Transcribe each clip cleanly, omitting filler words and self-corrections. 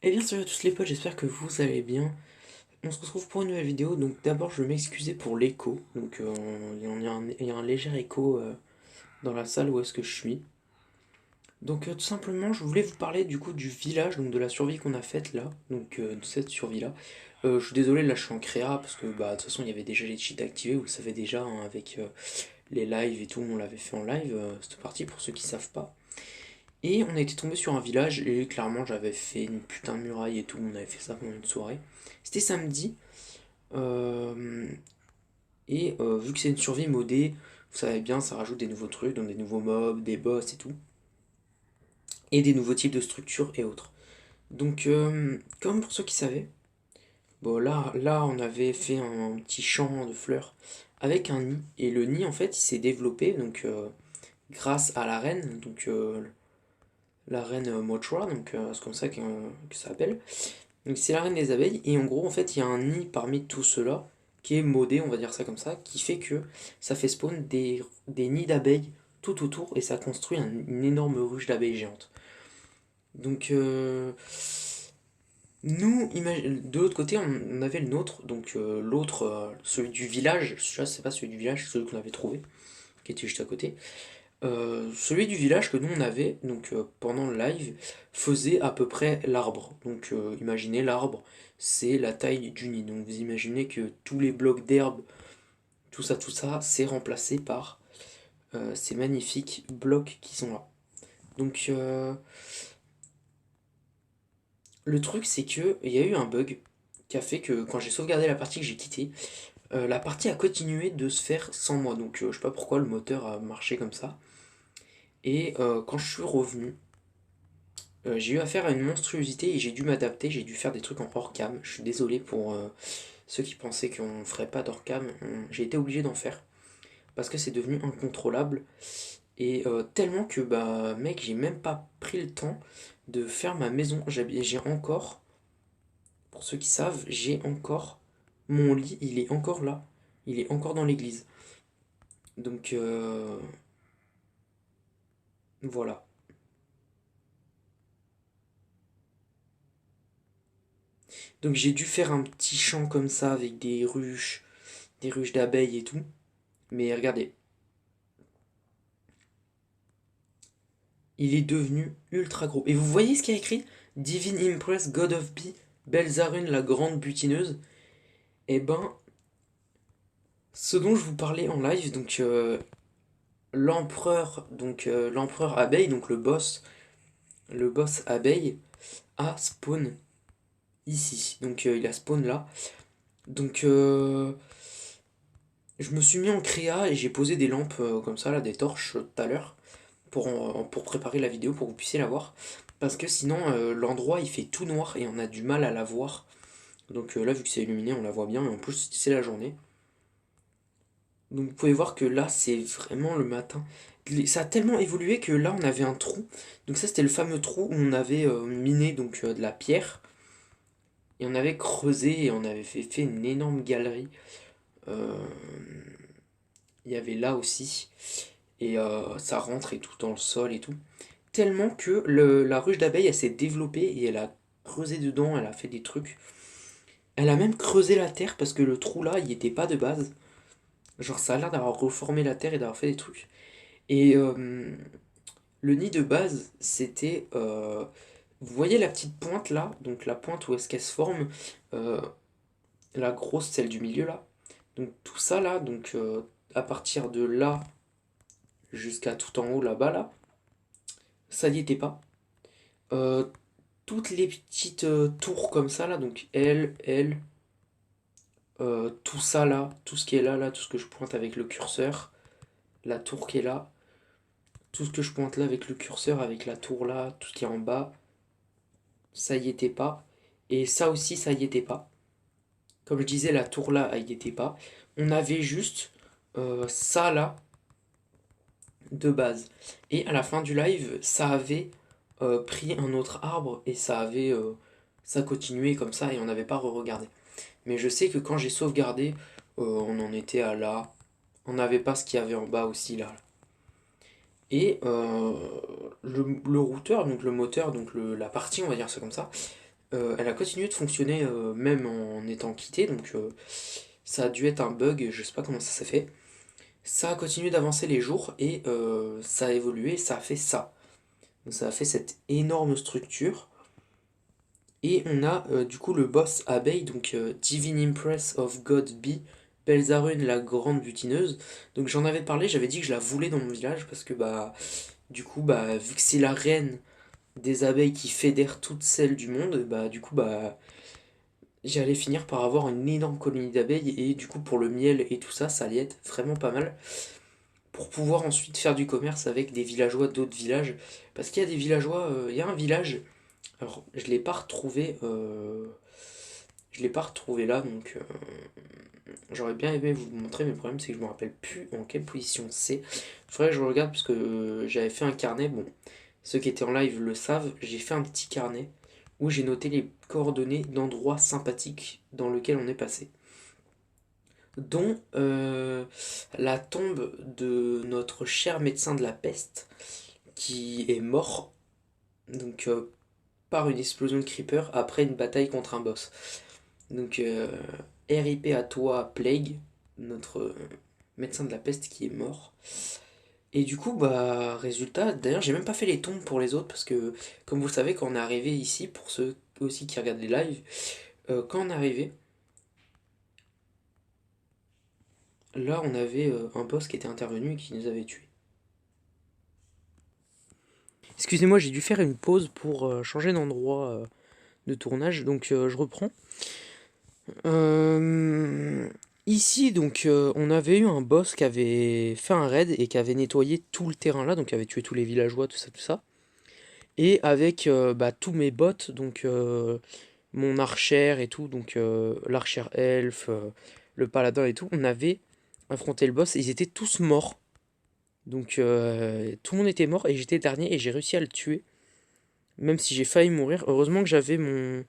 Eh bien salut à tous les potes, j'espère que vous allez bien. On se retrouve pour une nouvelle vidéo, donc d'abord je vais m'excuser pour l'écho. Donc il y a un léger écho dans la salle où est-ce que je suis. Donc tout simplement je voulais vous parler du coup du village, donc de la survie qu'on a faite là, donc de cette survie là. Je suis désolé, là je suis en créa parce que bah de toute façon il y avait déjà les cheats activés, vous le savez déjà hein, avec les lives et tout, on l'avait fait en live, cette partie pour ceux qui savent pas. Et on a été tombé sur un village et clairement j'avais fait une putain de muraille et tout, on avait fait ça pendant une soirée. C'était samedi euh, et vu que c'est une survie modée, vous savez bien, ça rajoute des nouveaux trucs, donc des nouveaux mobs, des boss et tout, et des nouveaux types de structures et autres. Donc comme pour ceux qui savaient, bon là on avait fait un petit champ de fleurs avec un nid et le nid en fait il s'est développé donc grâce à la reine, donc la reine Mothra, donc c'est comme ça que ça s'appelle. Donc c'est la reine des abeilles, et en gros, en fait, il y a un nid parmi tout cela qui est modé, on va dire ça comme ça, qui fait que ça fait spawn des nids d'abeilles tout autour, et ça construit une énorme ruche d'abeilles géante. Donc, nous, de l'autre côté, on avait le nôtre, donc l'autre, celui du village, celui-là, c'est pas celui du village, c'est celui qu'on avait trouvé, qui était juste à côté. Celui du village que nous on avait, donc pendant le live, faisait à peu près l'arbre. Donc imaginez l'arbre, c'est la taille du nid. Donc vous imaginez que tous les blocs d'herbe, tout ça, c'est remplacé par ces magnifiques blocs qui sont là. Donc le truc c'est que il y a eu un bug qui a fait que quand j'ai sauvegardé la partie que j'ai quittée, la partie a continué de se faire sans moi. Donc je sais pas pourquoi le moteur a marché comme ça. Et quand je suis revenu, j'ai eu affaire à une monstruosité et j'ai dû m'adapter, j'ai dû faire des trucs en hors cam. Je suis désolé pour ceux qui pensaient qu'on ferait pas d'hors cam. J'ai été obligé d'en faire parce que c'est devenu incontrôlable. Et tellement que, bah, mec, j'ai même pas pris le temps de faire ma maison. J'ai encore, pour ceux qui savent, j'ai encore mon lit, il est encore là. Il est encore dans l'église. Donc, voilà. Donc, j'ai dû faire un petit champ comme ça avec des ruches d'abeilles et tout. Mais regardez, il est devenu ultra gros. Et vous voyez ce qu'il y a écrit? Divine Impress, God of Bee, Belzarune la grande butineuse. Eh ben, ce dont je vous parlais en live, donc l'empereur abeille, donc le boss abeille, a spawn ici. Donc il a spawn là. Donc je me suis mis en créa et j'ai posé des lampes comme ça, là, des torches tout à l'heure, pour préparer la vidéo, pour que vous puissiez la voir. Parce que sinon, l'endroit il fait tout noir et on a du mal à la voir. Donc là, vu que c'est illuminé, on la voit bien et en plus, c'est la journée. Donc vous pouvez voir que là, c'est vraiment le matin. Ça a tellement évolué que là, on avait un trou. Donc ça, c'était le fameux trou où on avait miné donc de la pierre et on avait creusé et on avait fait une énorme galerie. Euh, Il y avait là aussi et ça rentrait tout dans le sol et tout. Tellement que la ruche d'abeilles, elle s'est développée et elle a creusé dedans, elle a fait des trucs. Elle a même creusé la terre parce que le trou là, il n'y était pas de base. Genre, ça a l'air d'avoir reformé la terre et d'avoir fait des trucs. Et le nid de base, c'était. Vous voyez la petite pointe là? Donc, la pointe où est-ce qu'elle se forme? euh, la grosse, celle du milieu là. Donc, tout ça là, donc à partir de là jusqu'à tout en haut là-bas là, ça y était pas. Euh, Toutes les petites tours comme ça là, donc tout ça là, tout ce qui est là, tout ce que je pointe avec le curseur, la tour qui est là, tout ce que je pointe là avec le curseur, avec la tour là, tout ce qui est en bas, ça y était pas. Et ça aussi, ça y était pas. Comme je disais, la tour là, elle y était pas. On avait juste ça là de base. Et à la fin du live, ça avait pris un autre arbre et ça continuait comme ça et on n'avait pas re-regardé. Mais je sais que quand j'ai sauvegardé, on en était à là. On n'avait pas ce qu'il y avait en bas aussi là. Et le routeur, donc le moteur, donc la partie, on va dire ça comme ça, Elle a continué de fonctionner même en étant quittée, donc ça a dû être un bug, je sais pas comment ça s'est fait. Ça a continué d'avancer les jours et ça a évolué, ça a fait ça. Donc ça a fait cette énorme structure. Et on a du coup le boss abeille, donc Divine Impress of God Bee, Belzarune la grande butineuse. Donc j'en avais parlé, j'avais dit que je la voulais dans mon village parce que bah du coup bah vu que c'est la reine des abeilles qui fédère toutes celles du monde, bah du coup bah j'allais finir par avoir une énorme colonie d'abeilles et du coup pour le miel et tout ça, ça allait être vraiment pas mal pour pouvoir ensuite faire du commerce avec des villageois d'autres villages. Parce qu'il y a des villageois, il y a un village, alors je l'ai pas retrouvé là, donc j'aurais bien aimé vous le montrer, mais le problème c'est que je me rappelle plus en quelle position c'est. Il faudrait que je regarde parce que j'avais fait un carnet, bon, ceux qui étaient en live le savent, j'ai fait un petit carnet où j'ai noté les coordonnées d'endroits sympathiques dans lesquels on est passé. Dont la tombe de notre cher médecin de la peste qui est mort donc par une explosion de creeper après une bataille contre un boss. Donc RIP à toi Plague, notre médecin de la peste qui est mort. Et du coup bah résultat, d'ailleurs j'ai même pas fait les tombes pour les autres parce que comme vous le savez quand on est arrivé ici, pour ceux aussi qui regardent les lives, quand on est arrivé, là on avait un boss qui était intervenu et qui nous avait tués. Excusez-moi, j'ai dû faire une pause pour changer d'endroit de tournage, donc je reprends. Euh, Ici, donc, on avait eu un boss qui avait fait un raid et qui avait nettoyé tout le terrain là, donc qui avait tué tous les villageois, tout ça, tout ça. Et avec bah, tous mes bots, donc mon archère et tout, donc l'archère elfe, le paladin et tout, on avait affronté le boss et ils étaient tous morts. Donc tout le monde était mort et j'étais dernier et j'ai réussi à le tuer. Même si j'ai failli mourir, heureusement que j'avais mon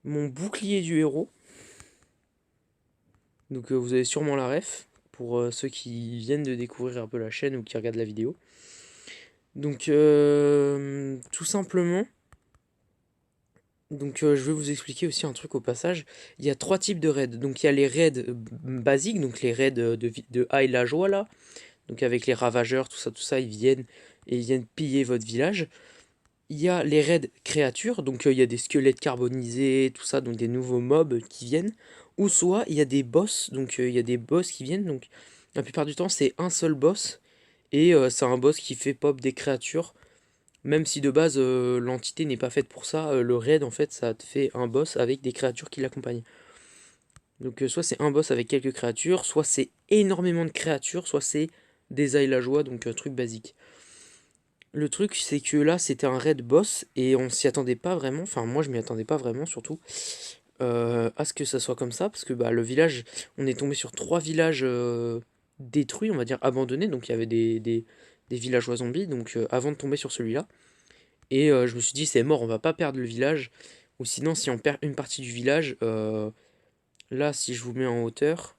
bouclier du héros. Donc vous avez sûrement la ref pour ceux qui viennent de découvrir un peu la chaîne ou qui regardent la vidéo. Donc tout simplement, donc je vais vous expliquer aussi un truc au passage. Il y a trois types de raids. Donc il y a les raids basiques, donc les raids de high la joie là. Donc avec les ravageurs, tout ça, ils viennent et ils viennent piller votre village. Il y a les raids créatures, donc il y a des squelettes carbonisés, tout ça, donc des nouveaux mobs qui viennent. Ou soit il y a des boss, donc il y a des boss qui viennent, donc la plupart du temps c'est un seul boss, et c'est un boss qui fait pop des créatures. Même si de base l'entité n'est pas faite pour ça, le raid en fait ça te fait un boss avec des créatures qui l'accompagnent. Donc soit c'est un boss avec quelques créatures, soit c'est énormément de créatures, soit c'est des villageois, donc un truc basique. Le truc, c'est que là, c'était un raid boss et on s'y attendait pas vraiment. Enfin, moi, je m'y attendais pas vraiment, surtout à ce que ça soit comme ça, parce que bah, le village, on est tombé sur trois villages détruits, on va dire abandonnés. Donc, il y avait des villageois zombies. Donc, avant de tomber sur celui-là, et je me suis dit, c'est mort, on va pas perdre le village. Ou sinon, si on perd une partie du village, là, si je vous mets en hauteur,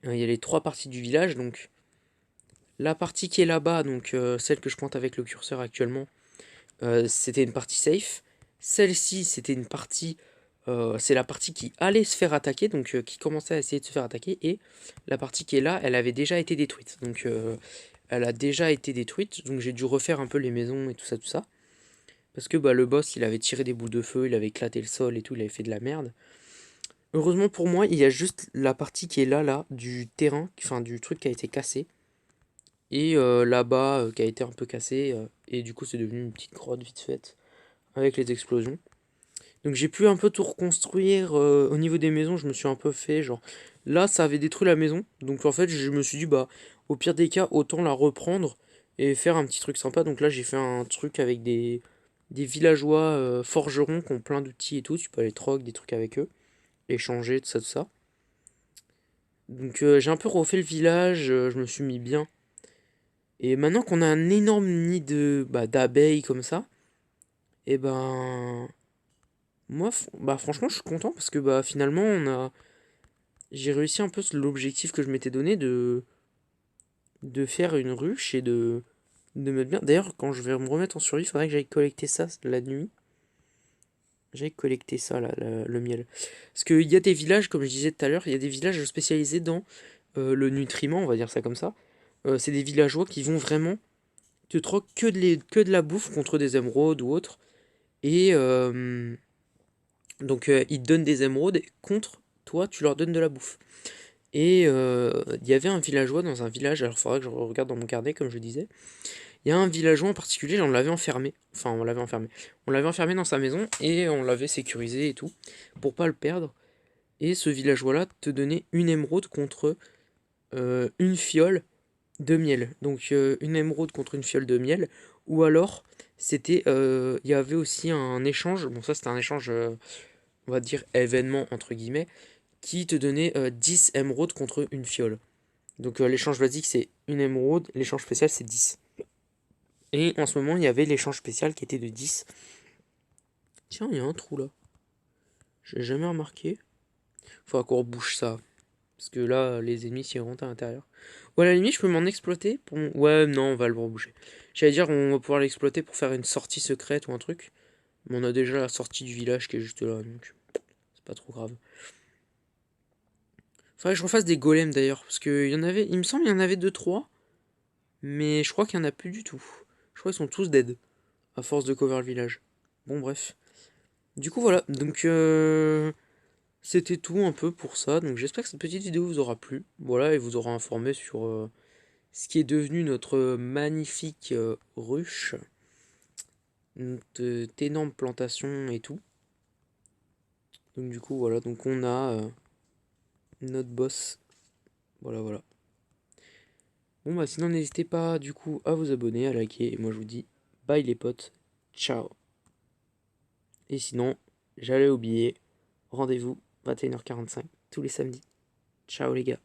il y a les trois parties du village. Donc, la partie qui est là-bas, donc celle que je pointe avec le curseur actuellement. C'était une partie safe. Celle-ci, c'était une partie. C'est la partie qui allait se faire attaquer, donc qui commençait à essayer de se faire attaquer. Et la partie qui est là, elle avait déjà été détruite. Donc elle a déjà été détruite. Donc j'ai dû refaire un peu les maisons et tout ça, tout ça. Parce que bah, le boss, il avait tiré des boules de feu, il avait éclaté le sol et tout, il avait fait de la merde. Heureusement pour moi, il y a juste la partie qui est là, là, du terrain, enfin du truc qui a été cassé. Et là-bas, qui a été un peu cassé. Et du coup, c'est devenu une petite grotte vite faite avec les explosions. Donc j'ai pu un peu tout reconstruire au niveau des maisons, je me suis un peu fait genre là ça avait détruit la maison. Donc en fait, je me suis dit bah au pire des cas, autant la reprendre et faire un petit truc sympa. Donc là, j'ai fait un truc avec des villageois forgerons qui ont plein d'outils et tout, tu peux aller troc des trucs avec eux, échanger tout ça tout ça. Donc j'ai un peu refait le village, je me suis mis bien. Et maintenant qu'on a un énorme nid de d'abeilles comme ça, et ben moi bah franchement, je suis content parce que bah finalement j'ai réussi un peu l'objectif que je m'étais donné de faire une ruche et de mettre bien. D'ailleurs, quand je vais me remettre en survie, il faudrait que j'aille collecter ça la nuit. j'aille collecter ça, là, le miel. Parce qu'il y a des villages, comme je disais tout à l'heure, il y a des villages spécialisés dans le nutriment, on va dire ça comme ça. C'est des villageois qui vont vraiment te troquent que de la bouffe contre des émeraudes ou autre. Et donc ils te donnent des émeraudes et contre toi, tu leur donnes de la bouffe. Et il y avait un villageois dans un village, alors il faudra que je regarde dans mon carnet comme je disais. Il y a un villageois en particulier, on l'avait enfermé. Enfin, on l'avait enfermé. On l'avait enfermé dans sa maison et on l'avait sécurisé et tout, pour pas le perdre. Et ce villageois-là te donnait une émeraude contre une fiole de miel. Donc une émeraude contre une fiole de miel. Ou alors, c'était, il y avait aussi un échange. Bon, ça c'était un échange, on va dire événement entre guillemets, qui te donnait 10 émeraudes contre une fiole. Donc l'échange basique c'est une émeraude, l'échange spécial c'est 10. Et en ce moment, il y avait l'échange spécial qui était de 10. Tiens, il y a un trou là. J'ai jamais remarqué. Faudra qu'on rebouche ça. Parce que là, les ennemis s'y rentrent à l'intérieur. Ou à la limite, je peux m'en exploiter pour Ouais, non, on va le reboucher. J'allais dire, on va pouvoir l'exploiter pour faire une sortie secrète ou un truc. Mais on a déjà la sortie du village qui est juste là, donc c'est pas trop grave. Faudrait que je refasse des golems d'ailleurs. Parce que il me semble qu'il y en avait deux trois. Mais je crois qu'il y en a plus du tout. Je crois qu'ils sont tous dead. À force de cover le village. Bon, bref. Du coup, voilà. Donc, c'était tout un peu pour ça. Donc, j'espère que cette petite vidéo vous aura plu. Voilà, et vous aura informé sur ce qui est devenu notre magnifique ruche. Notre énorme plantation et tout. Donc, du coup, voilà. Donc, on a notre boss. Voilà, voilà. Bon, bah, sinon, n'hésitez pas, du coup, à vous abonner, à liker. Et moi, je vous dis bye, les potes. Ciao. Et sinon, j'allais oublier. Rendez-vous 21h45 tous les samedis. Ciao les gars.